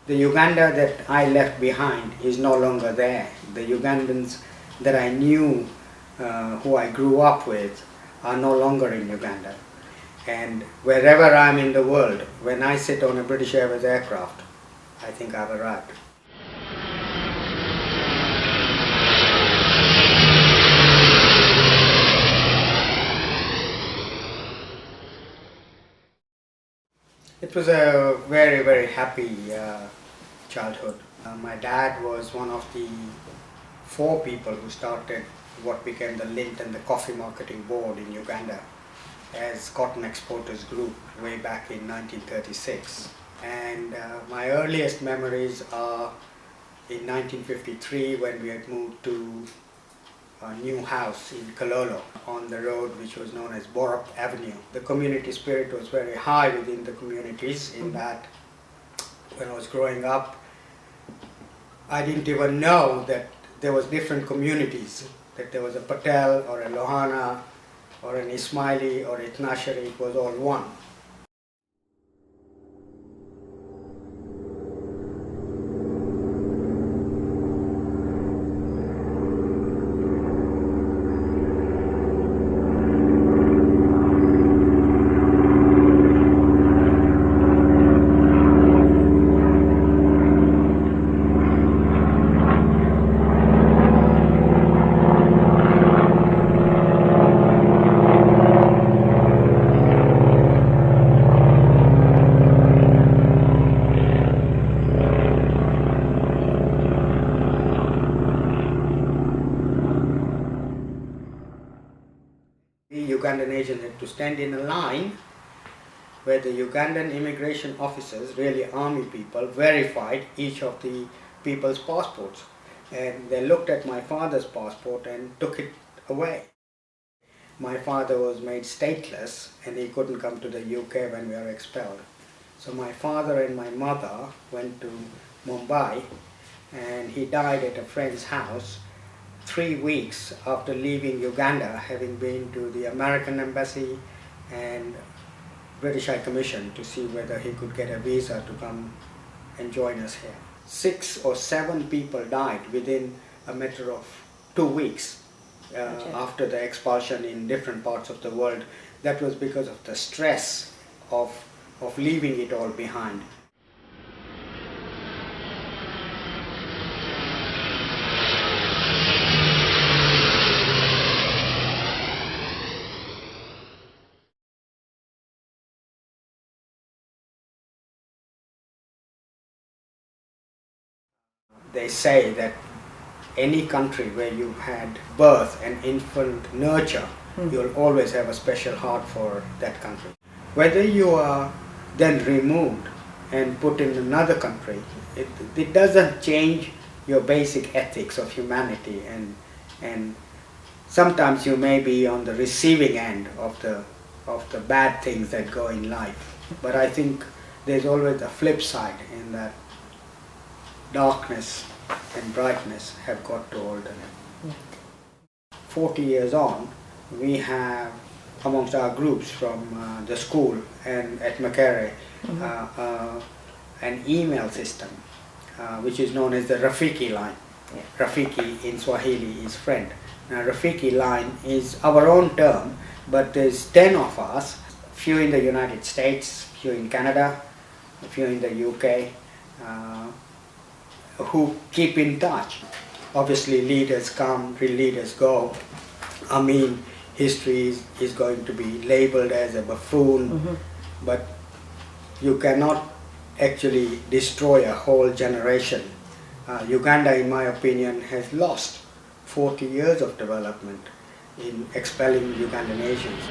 The Uganda that I left behind is no longer there. The Ugandans that I knew, who I grew up with, are no longer in Uganda. And wherever I'm in the world, when I sit on a British Airways aircraft, I think I've arrived. It was a very, very happy childhood. My dad was one of the 4 people who started what became the Lint and the Coffee Marketing Board in Uganda as Cotton Exporters Group way back in 1936. And my earliest memories are in 1953 when we had moved to a new house in Kololo on the road which was known as Borup Avenue. The community spirit was very high within the communities in that when I was growing up, I didn't even know that there was different communities, that there was a Patel or a Lohana or an Ismaili or a Itnashari, it was all one. Ugandan agents had to stand in a line where the Ugandan immigration officers, really army people, verified each of the people's passports. And they looked at my father's passport and took it away. My father was made stateless and he couldn't come to the UK when we were expelled. So my father and my mother went to Mumbai and he died at a friend's house 3 weeks after leaving Uganda, having been to the American Embassy and British High Commission to see whether he could get a visa to come and join us here. 6 or 7 people died within a matter of 2 weeks after the expulsion in different parts of the world. That was because of the stress of leaving it all behind. They say that any country where you had birth and infant nurture, you'll always have a special heart for that country. Whether you are then removed and put in another country, it doesn't change your basic ethics of humanity, and sometimes you may be on the receiving end of the bad things that go in life. But I think there's always a flip side in that darkness and brightness have got to alter. 40 years on, we have amongst our groups from the school and at Makerere an email system which is known as the Rafiki line. Rafiki in Swahili is friend. Now Rafiki line is our own term, but there's 10 of us, few in the United States, few in Canada, a few in the UK, who keep in touch. Obviously leaders come, leaders go. I mean, history is going to be labeled as a buffoon, but you cannot actually destroy a whole generation. Uganda, in my opinion, has lost 40 years of development in expelling Ugandan Asians.